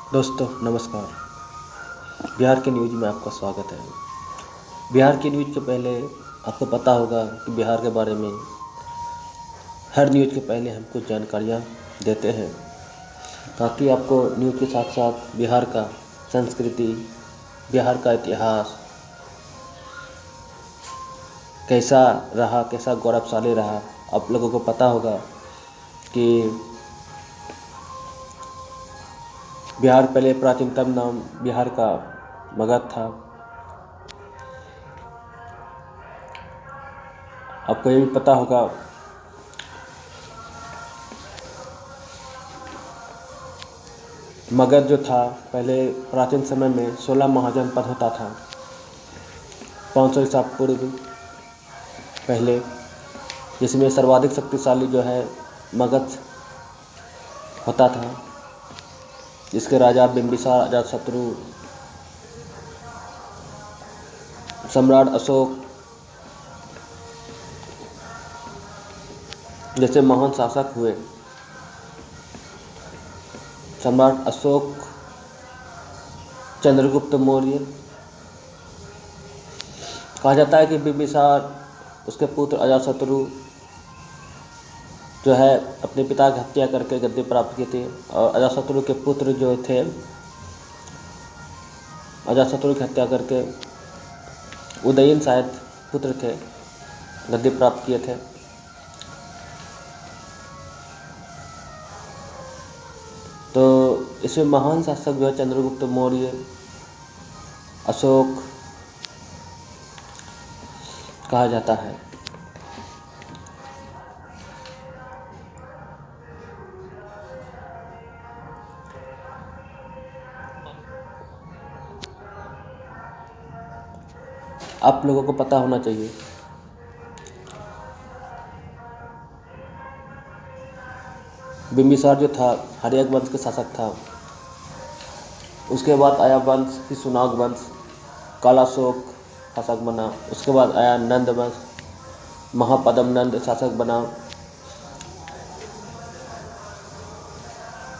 दोस्तों नमस्कार। बिहार के न्यूज़ में आपका स्वागत है। बिहार की न्यूज़ के पहले आपको पता होगा कि बिहार के बारे में हर न्यूज़ के पहले हम कुछ जानकारियाँ देते हैं ताकि आपको न्यूज़ के साथ साथ बिहार का संस्कृति, बिहार का इतिहास कैसा रहा, कैसा गौरवशाली रहा, आप लोगों को पता होगा कि बिहार पहले प्राचीनतम नाम बिहार का मगध था। आपको ये भी पता होगा मगध जो था पहले प्राचीन समय में 16 महाजनपद होता था। 500 ईसा पूर्व पहले, जिसमें सर्वाधिक शक्तिशाली जो है मगध होता था, जिसके राजा बिंबिसार, अजातशत्रु, सम्राट अशोक जैसे महान शासक हुए। सम्राट अशोक, चंद्रगुप्त मौर्य, कहा जाता है कि बिंबिसार, उसके पुत्र अजातशत्रु जो है अपने पिता की हत्या करके गद्दी प्राप्त किए थे, और अजातशत्रु के पुत्र जो थे अजातशत्रु की हत्या करके उदयन शायद पुत्र थे, गद्दी प्राप्त किए थे। तो इसमें महान शासक जो है चंद्रगुप्त मौर्य, अशोक कहा जाता है। आप लोगों को पता होना चाहिए बिंबिसार जो था हर्यक वंश के शासक था। उसके बाद आया वंश की सुनाग वंश, कालाशोक शासक बना। उसके बाद आया नंद वंश, महापद्म नंद शासक बना।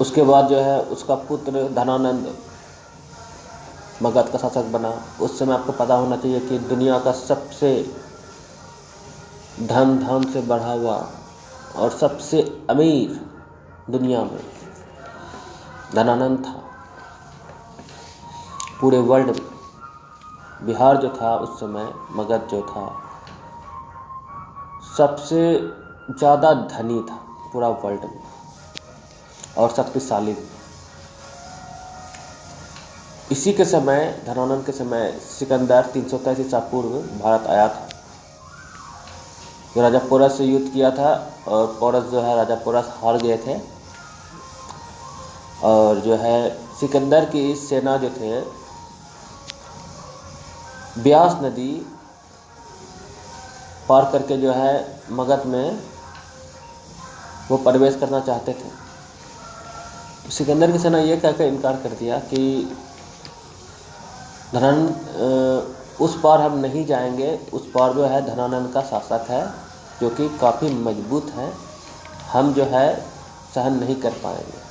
उसके बाद जो है उसका पुत्र धनानंद मगध का शासक बना। उस समय आपको पता होना चाहिए कि दुनिया का सबसे धन से बढ़ा हुआ और सबसे अमीर दुनिया में धनानंद था। पूरे वर्ल्ड में बिहार जो था उस समय, मगध जो था, सबसे ज़्यादा धनी था पूरा वर्ल्ड में और शक्तिशाली भी। इसी के समय, धनानंद के समय, सिकंदर 323 ईसा पूर्व भारत आया था। जो राजा पोरस से युद्ध किया था, और पोरस जो है राजा पोरस हार गए थे, और जो है सिकंदर की सेना जो थे ब्यास नदी पार करके जो है मगध में वो प्रवेश करना चाहते थे। सिकंदर की सेना ये कहकर इनकार कर दिया कि धनानंद उस पार हम नहीं जाएंगे, उस पार जो है धनानंद का शासक है जो कि काफ़ी मजबूत है, हम जो है सहन नहीं कर पाएंगे।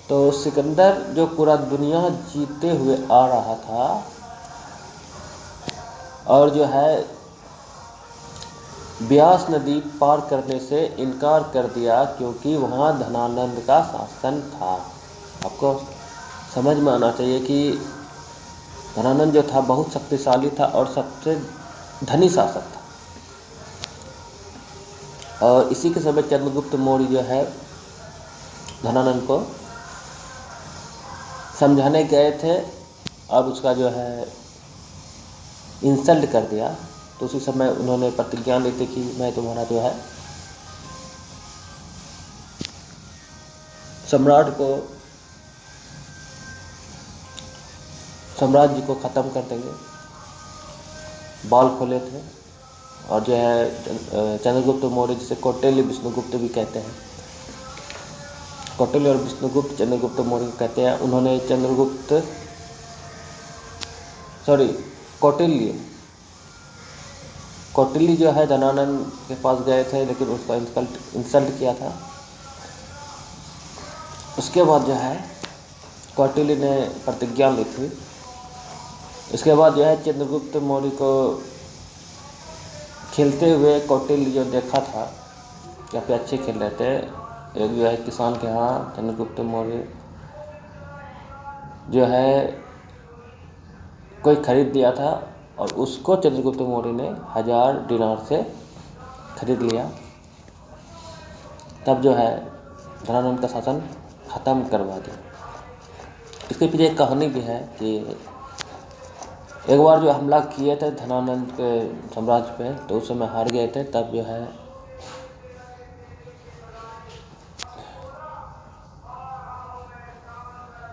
तो सिकंदर जो पूरा दुनिया जीते हुए आ रहा था, और जो है ब्यास नदी पार करने से इनकार कर दिया क्योंकि वहाँ धनानंद का शासन था। आपको समझ में आना चाहिए कि धनानंद जो था बहुत शक्तिशाली था और सबसे धनी शासक था। और इसी के समय चंद्रगुप्त मौर्य जो है धनानंद को समझाने गए थे और उसका जो है इंसल्ट कर दिया। तो उसी समय उन्होंने प्रतिज्ञा ली थी कि मैं तुम्हारा जो है साम्राज्य को ख़त्म कर देंगे। बाल खोले थे, और जो है चंद्रगुप्त मौर्य, जिसे कौटिल्य विष्णुगुप्त भी कहते हैं, कौटिल्य और विष्णुगुप्त चंद्रगुप्त मौर्य कहते हैं, उन्होंने कौटिल्य जो है धनानंद के पास गए थे, लेकिन उसका इंसल्ट किया था। उसके बाद जो है कौटिल्य ने प्रतिज्ञा ली थी। इसके बाद जो है चंद्रगुप्त मौर्य को खेलते हुए कौटिल्य जो देखा था, काफ़ी अच्छे खेल रहे थे। एक जो है किसान के यहाँ चंद्रगुप्त मौर्य जो है कोई खरीद लिया था और उसको चंद्रगुप्त मौर्य ने 1000 दिनार से खरीद लिया। तब जो है धनानंद का शासन ख़त्म करवा दिया। इसके पीछे एक कहानी भी है कि एक बार जो हमला किए थे धनानंद के साम्राज्य पे, तो उस समय हार गए थे। तब जो है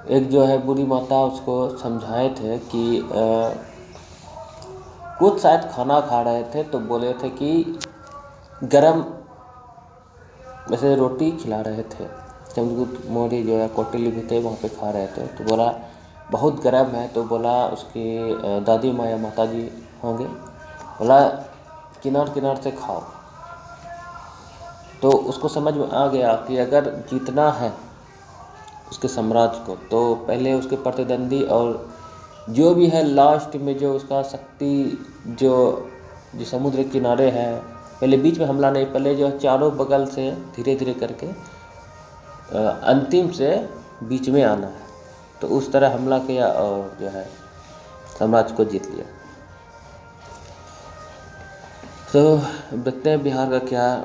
एक जो है बुरी माता उसको समझाए थे कि कुछ शायद खाना खा रहे थे, तो बोले थे कि गरम वैसे रोटी खिला रहे थे। चंद्रगुप्त मौर्य जो है कौटिल्य भी थे, वहाँ पे खा रहे थे, तो बोला बहुत गर्म है। तो बोला उसकी दादी माँ या माता जी होंगे, बोला किनार किनार से खाओ। तो उसको समझ में आ गया कि अगर जीतना है उसके साम्राज्य को, तो पहले उसके प्रतिद्वंदी और जो भी है लास्ट में जो उसका शक्ति जो समुद्र के किनारे है, पहले बीच में हमला नहीं, पहले जो चारों बगल से धीरे धीरे करके अंतिम से बीच में आना है। तो उस तरह हमला किया और जो है साम्राज्य को जीत लिया। तो देखते हैं बिहार का क्या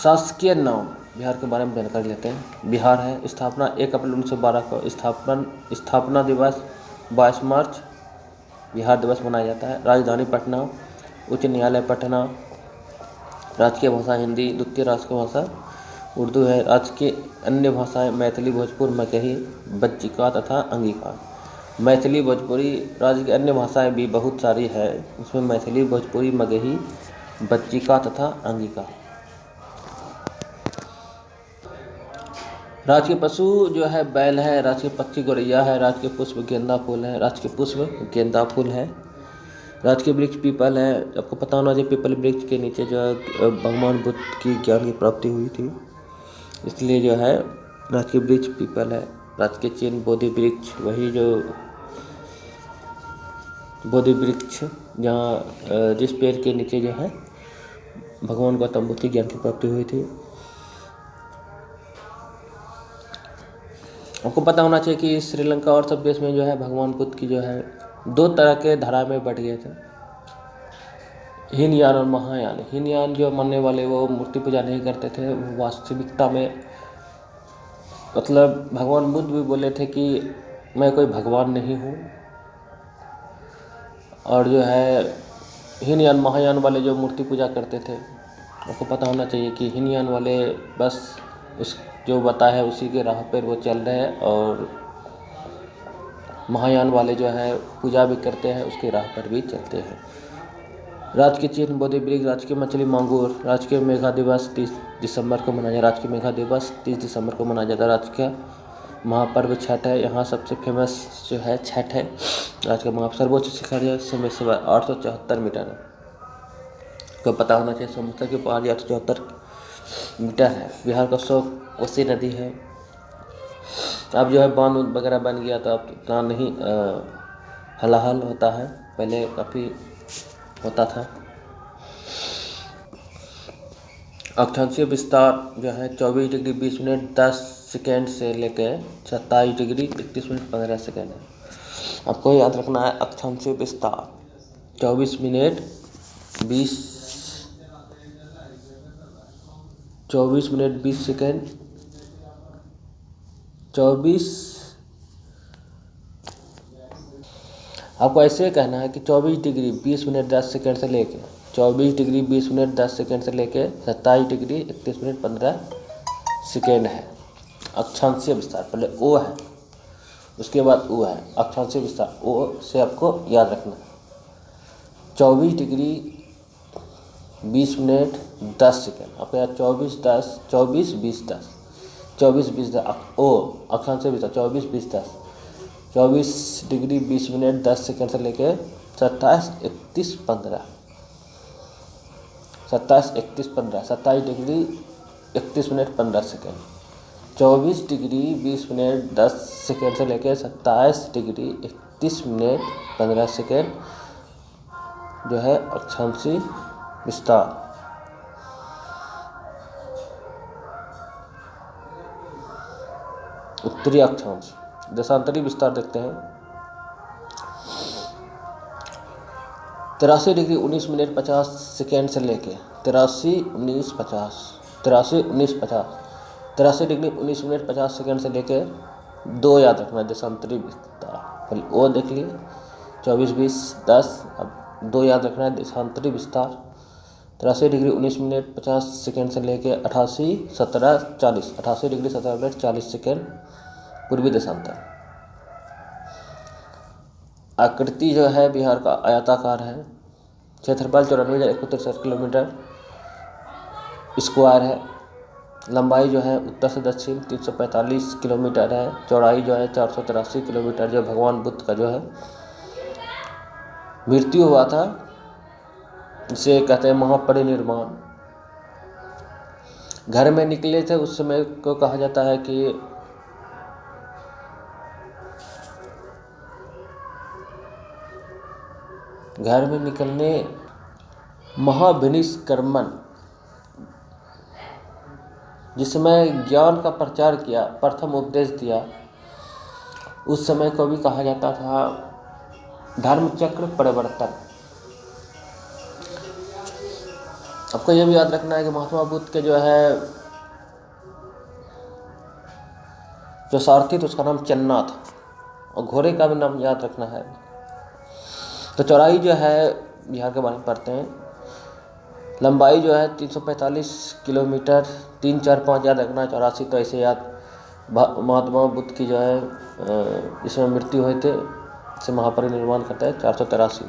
शासकीय नाम, बिहार के बारे में जानकारी लेते हैं। बिहार है, स्थापना 1 अप्रैल 1912 को, स्थापना दिवस 22 मार्च बिहार दिवस मनाया जाता है। राजधानी पटना, उच्च न्यायालय पटना, राजकीय भाषा हिंदी, द्वितीय राजकीय भाषा उर्दू है। राजकीय अन्य भाषाएं मैथिली, भोजपुर, मगही, बज्जिका तथा अंगिका। मैथिली, भोजपुरी, राज्य की अन्य भाषाएं भी बहुत सारी है, उसमें मैथिली, भोजपुरी, मगही, बज्जिका तथा अंगिका। राजकीय पशु जो है बैल है, राजकीय पक्षी गौरैया है, राजकीय पुष्प गेंदा फूल है, राजकीय पुष्प गेंदा फूल है। राजकीय वृक्ष पीपल है। आपको पता होना चाहिए पीपल वृक्ष के नीचे जो है भगवान बुद्ध की ज्ञान की प्राप्ति हुई थी, इसलिए जो है राजकीय वृक्ष पीपल है। राजकीय चिन्ह बोधि वृक्ष, वही जो बोधि वृक्ष जहाँ जिस पेड़ के नीचे जो है भगवान गौतम बुद्ध की ज्ञान की प्राप्ति हुई थी। आपको पता होना चाहिए कि श्रीलंका और सब देश में जो है भगवान बुद्ध की जो है 2 तरह के धारा में बढ़ गए थे, हीनयान और महायान। हीनयान जो मानने वाले वो मूर्ति पूजा नहीं करते थे, वो वास्तविकता में मतलब भगवान बुद्ध भी बोले थे कि मैं कोई भगवान नहीं हूँ। और जो है हीनयान महायान वाले जो मूर्ति पूजा करते थे, आपको पता होना चाहिए कि हीनयान वाले बस उस जो बता है उसी के राह पर वो चल रहे हैं, और महायान वाले जो है पूजा भी करते हैं, उसके राह पर भी चलते हैं। राजकीय चिन्ह बोधि वृक्ष, राजकीय मछली मांगूर, राजकीय मेघा दिवस 30 दिसंबर को मनाया जाता है। राजकीय मेघा दिवस 30 दिसंबर को मनाया जाता है। राजकीय महापर्व छठ है, यहाँ सबसे फेमस जो है छठ है। राजकीय महापर्व सर्वोच्च शिखर है, समय 874 मीटर है। को पता होना चाहिए समुद्र की पहाड़ी 874 मीटर है। बिहार का 100 कोसी नदी है। अब जो है बांध वगैरह बन गया, तो अब इतना नहीं हलाहल होता है, पहले काफ़ी होता था। अक्षांशीय विस्तार जो है 24 डिग्री 20 मिनट 10 सेकेंड से लेकर 27 डिग्री 31 मिनट 15 सेकेंड है। आपको याद रखना है अक्षांशीय विस्तार 24 मिनट 20 सेकेंड 24। आपको ऐसे कहना है कि 24 डिग्री 20 मिनट 10 सेकेंड से लेके 24 डिग्री 20 मिनट 10 सेकेंड से लेके 27 डिग्री 31 मिनट 15 सेकेंड है अक्षांशीय विस्तार। पहले ओ है, उसके बाद ओ है, अक्षांशीय विस्तार ओ से आपको याद रखना है। 24 डिग्री 20 मिनट 10 सेकेंड, आपको याद 24 10 24 20 10 24 20 10 ओ अक्षांशीय विस्तार 24 20 10 24 डिग्री 20 मिनट 10 सेकेंड से लेकर 27 31 15 27 31 15 27 degree 31 minute 15 second 24 degree 20 minute 10 second से लेकर 27 डिग्री 31 मिनट 15 सेकेंड जो है अक्षांशीय विस्तार। उत्तरी अक्षांश। देशांतरी विस्तार देखते हैं। 83 डिग्री 19 मिनट 50 सेकेंड से लेके 83 19 50 83 19 50 83 डिग्री 19 मिनट 50 सेकेंड से लेके 2 याद रखना है देशांतरी विस्तार। पहले ओ देख लिए 24 20 10, अब 2 याद रखना है देशांतरी विस्तार। 83 डिग्री 19 मिनट 50 सेकेंड से लेके 88 17 40 88 डिग्री 17 मिनट 40 सेकेंड पूर्वी देशांतर। आकृति जो है बिहार का आयताकार है। क्षेत्रफल 94,163 किलोमीटर स्क्वायर है। लंबाई जो है उत्तर से दक्षिण 345 किलोमीटर है। चौड़ाई जो है 483 किलोमीटर। जो भगवान बुद्ध का जो है मृत्यु हुआ था, इसे कहते हैं महापरिनिर्वाण। घर में निकले थे उस समय को कहा जाता है कि घर में निकलने महाविनिष्क्रमण, जिसमें ज्ञान का प्रचार किया, प्रथम उपदेश दिया, उस समय को भी कहा जाता था धर्मचक्र परिवर्तन। आपको ये भी याद रखना है कि महात्मा बुद्ध के जो है जो सारथी था उसका नाम चन्ना था, और घोड़े का भी नाम याद रखना है। तो चौड़ाई जो है बिहार के बारे में पढ़ते हैं। लंबाई जो है 345 किलोमीटर। 3 4 5 याद रखना है। 84 तो ऐसे याद। महात्मा बुद्ध की जो है इसमें मृत्यु हुए थे, इसे महापरिनिर्वाण करता है 483।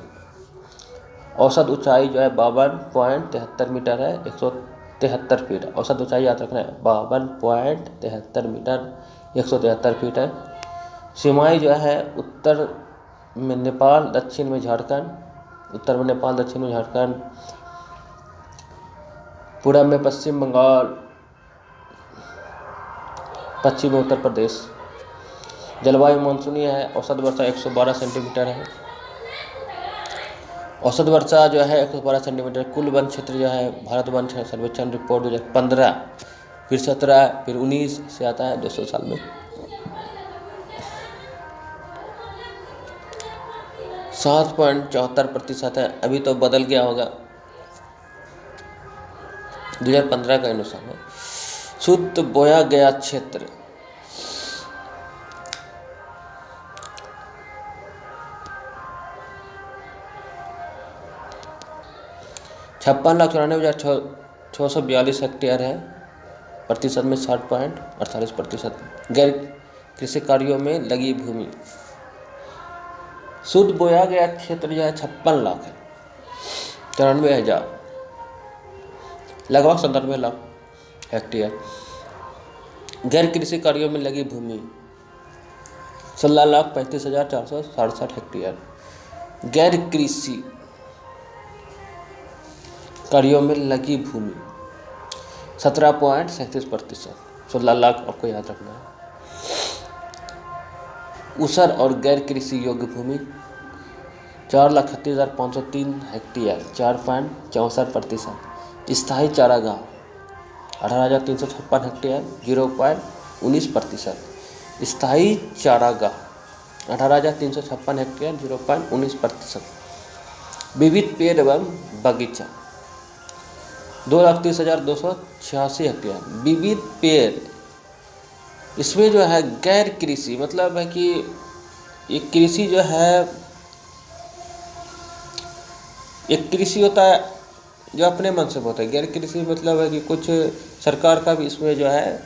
औसत ऊंचाई जो है 52.73 मीटर है। 173 फीट औसत ऊंचाई याद रखना है। 52.73 मीटर 173 फीट है। सीमाएँ जो है उत्तर में नेपाल, दक्षिण में झारखंड। उत्तर में नेपाल, दक्षिण में झारखंड। पूरब में पश्चिम बंगाल, पश्चिम में उत्तर प्रदेश। जलवायु मानसूनी है। औसत वर्षा 112 सेंटीमीटर है। औसत वर्षा जो है 112 सेंटीमीटर। कुल वन क्षेत्र जो है भारत वन सर्वेक्षण रिपोर्ट 2015, फिर 17, फिर 19 से आता है 200 साल में 7.74% है। अभी तो बदल गया होगा, 2015 का अनुसार है। शुद्ध बोया गया क्षेत्र 56,94,642 हेक्टेयर है। प्रतिशत में 60.48%। गैर कृषि कार्यों में लगी भूमि। शुद्ध बोया गया क्षेत्र जो है 56 लाख है। 94,000 लगभग 97 लाख हेक्टेयर। गैर कृषि कार्यों में लगी भूमि 16,35,467 हेक्टेयर। गैर कृषि कार्यों में लगी भूमि 17.37%। 16 लाख आपको याद रखना है। ऊसर और गैर कृषि योग्य भूमि 4,38,503 हेक्टेयर 4.64%। स्थायी चारागाह 18,356 हेक्टेयर 0.19%। स्थायी चारागाह 18,356 हेक्टेयर 0.19%। विविध पेड़ एवं बगीचा 2,30,286 हेक्टेयर। विविध पेड़, इसमें जो है गैर कृषि मतलब है कि एक कृषि जो है, एक कृषि होता है जो अपने मन से होता है। गैर कृषि मतलब है कि कुछ सरकार का भी इसमें जो है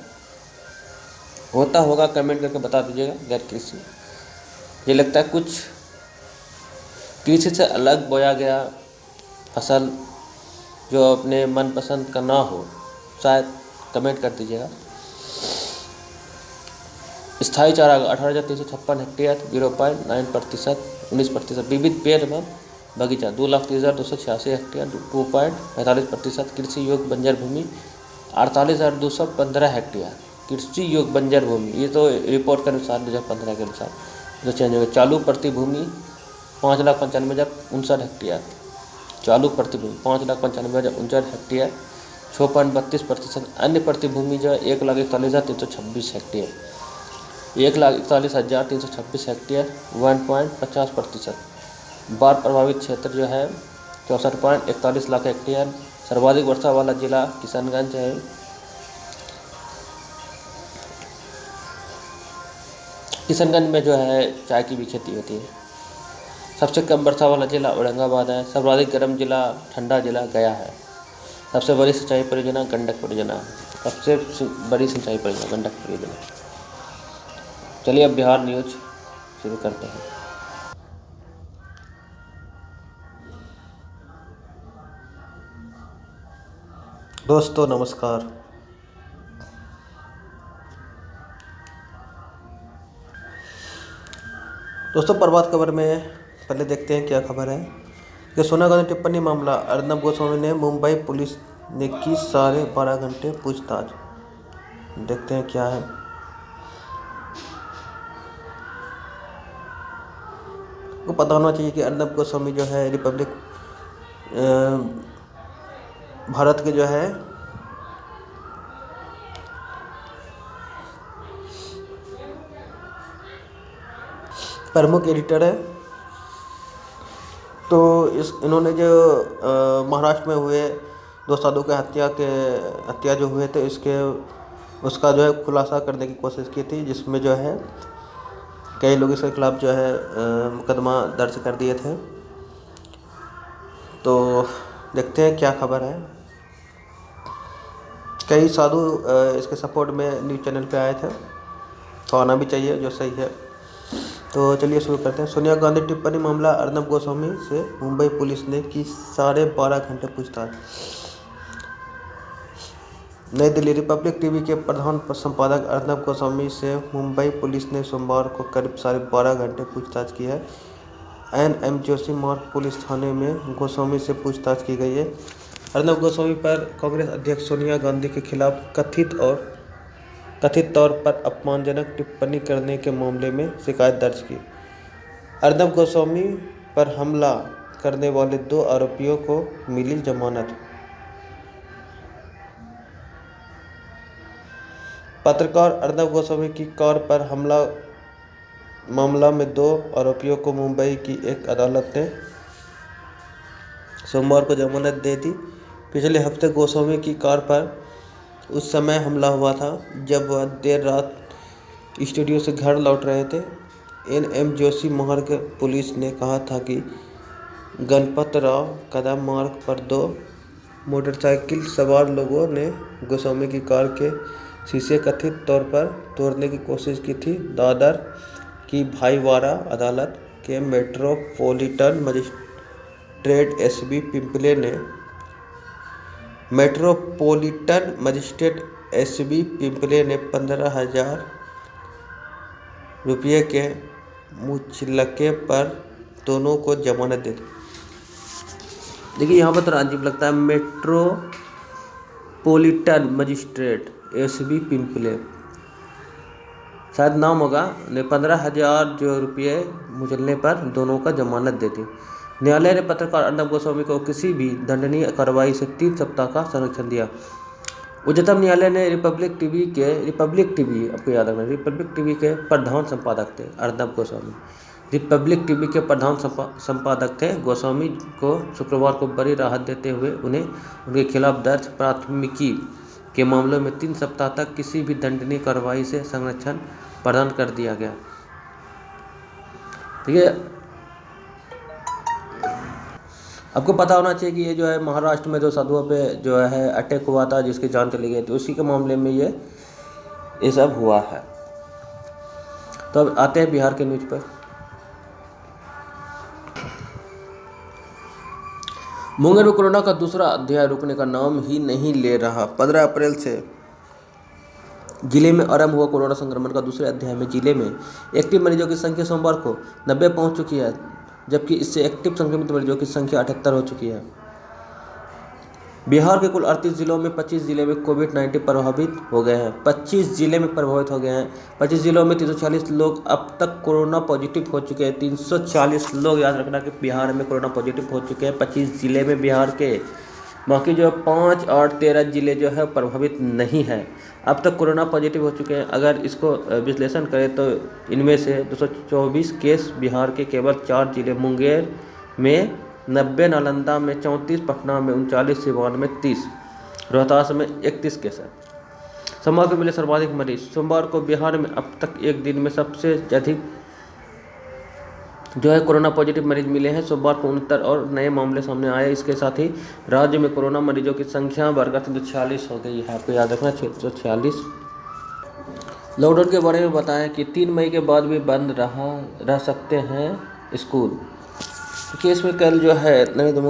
होता होगा, कमेंट करके बता दीजिएगा। गैर कृषि ये लगता है कुछ कृषि से अलग बोया गया फसल जो अपने मनपसंद का ना हो, शायद कमेंट कर दीजिएगा। स्थायी चारागाह 18,356 हेक्टेयर 0.9%, 19%। विविध पेड़ एवं बगीचा 2,30,286 हेक्टेयर 2.45%। कृषि योग्य बंजर भूमि 48,215 हेक्टेयर कृषि योग्य बंजर भूमि, ये तो रिपोर्ट के अनुसार 2015 के अनुसार जो चेंज हो गया। चालू प्रति भूमि 5,95,59 हेक्टेयर, चालू प्रति भूमि 5,95,59 हेक्टेयर 6.32%। अन्य प्रति भूमि जो है 1,41,326 हेक्टेयर, 1,41,326 हेक्टेयर 1.50%। बाढ़ प्रभावित क्षेत्र जो है 64.41 लाख हेक्टेयर। सर्वाधिक वर्षा वाला जिला किशनगंज है। किशनगंज में जो है चाय की भी खेती होती है। सबसे कम वर्षा वाला जिला औरंगाबाद है। सर्वाधिक गर्म जिला ठंडा जिला गया है। सबसे बड़ी सिंचाई परियोजना गंडक परियोजना है। सबसे बड़ी सिंचाई परियोजना गंडक परियोजना। चलिए अब बिहार न्यूज शुरू करते हैं। दोस्तों नमस्कार। दोस्तों प्रभात खबर में पहले देखते हैं क्या खबर है कि सोनिया गांधी टिप्पणी मामला, अर्नब गोस्वामी ने मुंबई पुलिस ने की 12.5 घंटे पूछताछ। देखते हैं क्या है। को पता होना चाहिए कि अर्नब गोस्वामी जो है रिपब्लिक भारत के जो है प्रमुख एडिटर है। तो इन्होंने जो महाराष्ट्र में हुए 2 साधु के हत्या जो हुए थे उसका जो है खुलासा करने की कोशिश की थी, जिसमें जो है कई लोग इसके खिलाफ जो है मुकदमा दर्ज कर दिए थे। तो देखते हैं क्या खबर है। कई साधु इसके सपोर्ट में न्यूज़ चैनल पे आए थे, तो आना भी चाहिए, जो सही है। तो चलिए शुरू करते हैं। सोनिया गांधी टिप्पणी मामला, अर्नब गोस्वामी से मुंबई पुलिस ने की 12.5 घंटे पूछताछ। नई दिल्ली, रिपब्लिक टीवी के प्रधान संपादक अर्नब गोस्वामी से मुंबई पुलिस ने सोमवार को करीब 12.5 घंटे पूछताछ की है। एनएम जोशी मार्ग पुलिस थाने में गोस्वामी से पूछताछ की गई है। अर्नब गोस्वामी पर कांग्रेस अध्यक्ष सोनिया गांधी के खिलाफ कथित तौर पर अपमानजनक टिप्पणी करने के मामले में शिकायत दर्ज की। अर्नब गोस्वामी पर हमला करने वाले 2 आरोपियों को मिली जमानत। पत्रकार अर्नब गोस्वामी की कार पर हमला मामला में 2 आरोपियों को मुंबई की एक अदालत ने सोमवार को जमानत दे दी। पिछले हफ्ते गोस्वामी की कार पर उस समय हमला हुआ था जब वह देर रात स्टूडियो से घर लौट रहे थे। एनएम जोशी मार्ग पुलिस ने कहा था कि गणपतराव कदम मार्ग पर 2 मोटरसाइकिल सवार लोगों ने गोस्वामी की कार के शीशे कथित तौर पर तोड़ने की कोशिश की थी। दादर की भाईवाड़ा अदालत के मेट्रोपॉलिटन मजिस्ट्रेट एसबी पिंपले ने 15,000 रुपये के मुचलके पर दोनों को जमानत दे दी। देखिए यहाँ पर तो अजीब लगता है, मेट्रोपॉलिटन मजिस्ट्रेट एसबी पिंपले शायद नाम होगा ने 15,000 जो रुपये मुचलने पर दोनों का जमानत दे दी। न्यायालय ने पत्रकार अर्नब गोस्वामी को किसी भी दंडनीय कार्रवाई से 3 सप्ताह का संरक्षण दिया। उच्चतम न्यायालय ने रिपब्लिक टीवी के प्रधान संपादक थे अर्नब गोस्वामी। रिपब्लिक टीवी के प्रधान संपादक थे गोस्वामी को शुक्रवार को बड़ी राहत देते हुए उन्हें उनके खिलाफ दर्ज प्राथमिकी के मामलों में 3 सप्ताह तक किसी भी दंडनीय कार्रवाई से संरक्षण प्रदान कर दिया गया। ठीक है, आपको पता होना चाहिए कि ये जो है महाराष्ट्र में 2 साधुओं पे जो है अटैक हुआ था, जिसकी जान चली गई थी, उसी के मामले में ये सब हुआ है। तो अब आते हैं बिहार के न्यूज़ पर। मुंगेर में कोरोना का दूसरा अध्याय रुकने का नाम ही नहीं ले रहा। 15 अप्रैल से जिले में आरंभ हुआ कोरोना संक्रमण का दूसरे अध्याय में जिले में एक्टिव मरीजों की संख्या सोमवार को 90 पहुंच चुकी है, जबकि इससे एक्टिव संक्रमित मरीजों की संख्या 78 हो चुकी है। बिहार के कुल 38 जिलों में 25 जिले में कोविड-19 प्रभावित हो गए हैं। 25 जिले में प्रभावित हो गए हैं। 25 जिलों में 340 लोग अब तक कोरोना पॉजिटिव हो चुके हैं। 340 लोग, याद रखना कि बिहार में कोरोना पॉजिटिव हो चुके हैं 25 जिले में बिहार के। बाकी जो 5, 8, 13 जिले जो है प्रभावित नहीं है। अब तक कोरोना पॉजिटिव हो चुके हैं। अगर इसको विश्लेषण करें तो इनमें से 224 केस बिहार के केवल 4 जिले मुंगेर में 90, नालंदा में 34, पटना में 39, सिवान में 30, रोहतास में 31 केस है। सोमवार को मिले सर्वाधिक मरीज। सोमवार को बिहार में अब तक एक दिन में सबसे अधिक जो है कोरोना पॉजिटिव मरीज मिले हैं। सोमवार को 69 और नए मामले सामने आए। इसके साथ ही राज्य में कोरोना मरीजों की संख्या बढ़कर 346 हो गई है। आपको याद रखना 346। लॉकडाउन के बारे में बताएं कि 3 मई के बाद भी बंद रह सकते हैं स्कूल। क्योंकि इसमें कल जो है नरेंद्र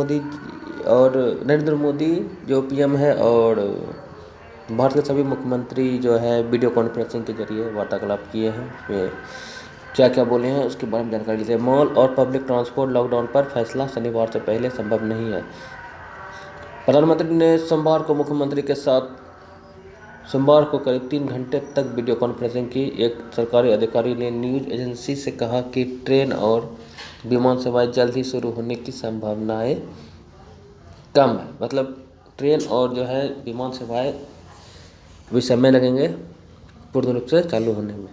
मोदी जो पीएम है और भारत के सभी मुख्यमंत्री जो है वीडियो कॉन्फ्रेंसिंग के जरिए वार्तालाप किए हैं। वे क्या क्या बोले हैं उसके बारे में जानकारी लेते हैं। मॉल और पब्लिक ट्रांसपोर्ट लॉकडाउन पर फैसला शनिवार से पहले संभव नहीं है। प्रधानमंत्री ने सोमवार को मुख्यमंत्री के साथ सोमवार को करीब 3 घंटे तक वीडियो कॉन्फ्रेंसिंग की। एक सरकारी अधिकारी ने न्यूज़ एजेंसी से कहा कि ट्रेन और विमान सेवाएं जल्द ही शुरू होने की संभावनाएं कम है। मतलब ट्रेन और जो है विमान सेवाएं भी समय लगेंगे पूर्ण रूप से चालू होने में।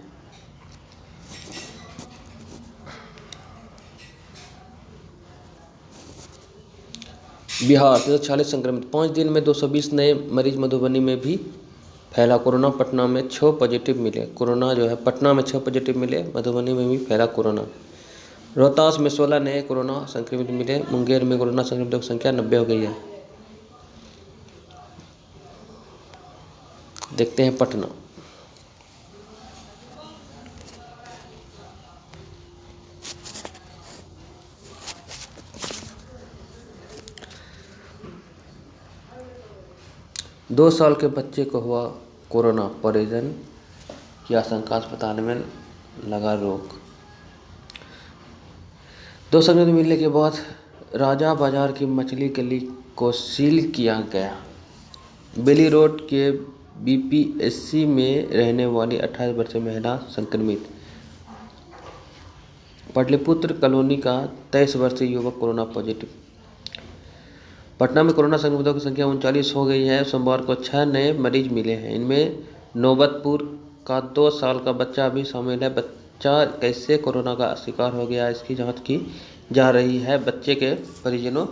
बिहार 346 संक्रमित। 5 दिन में 220 नए मरीज। मधुबनी में भी फैला कोरोना। पटना में 6 पॉजिटिव मिले। कोरोना जो है पटना में 6 पॉजिटिव मिले। मधुबनी में भी फैला कोरोना। रोहतास में 16 नए कोरोना संक्रमित मिले। मुंगेर में कोरोना संक्रमितों की संख्या 90 हो गई है। देखते हैं पटना। दो साल के बच्चे को हुआ कोरोना। परिजन की आशंका, अस्पताल में लगा रोक। 2 संक्रमित मिलने के बाद राजा बाजार की मछली गली को सील किया गया। बेली रोड के बीपीएससी में रहने वाली 28 वर्षीय महिला संक्रमित। पाटलिपुत्र कॉलोनी का 23 वर्षीय युवक कोरोना पॉजिटिव। पटना में कोरोना संक्रमितों की संख्या 39 हो गई है। सोमवार को 6 नए मरीज मिले हैं। इनमें नौबतपुर का 2 साल का बच्चा भी शामिल है। बच्चा कैसे कोरोना का शिकार हो गया, इसकी जांच की जा रही है। बच्चे के परिजनों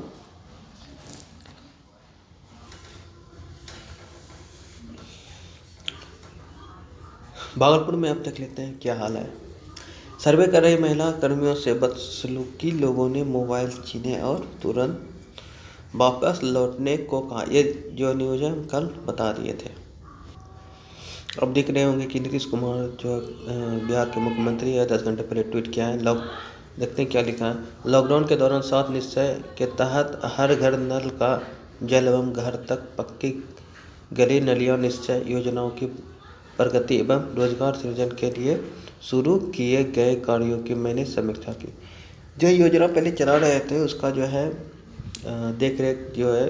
भागलपुर में अब तक लेते हैं क्या हाल है। सर्वे कर रही महिला कर्मियों से बदसलूकी। लोगों ने मोबाइल छीने और तुरंत वापस लौटने को कहा। ये जो न्यूज़ है हम कल बता दिए थे। अब दिख रहे होंगे कि नीतीश कुमार जो बिहार के मुख्यमंत्री है 10 घंटे पहले ट्वीट किया है। देखते हैं क्या लिखा है। लॉकडाउन के दौरान 7 निश्चय के तहत हर घर नल का जल एवं घर तक पक्की गली नालियाँ निश्चय योजनाओं की प्रगति एवं रोजगार सृजन के लिए शुरू किए गए कार्यों की मैंने समीक्षा की। जो योजना पहले चला रहे थे उसका जो है देख रेख जो है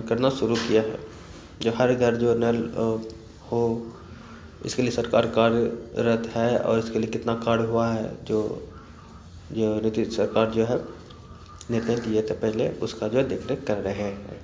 करना शुरू किया है। जो हर घर जो नल हो, इसके लिए सरकार कार्यरत है और इसके लिए कितना कार्य हुआ है, जो नीतीश सरकार जो है निर्णय लिए थे पहले, उसका जो देख रेख कर रहे हैं।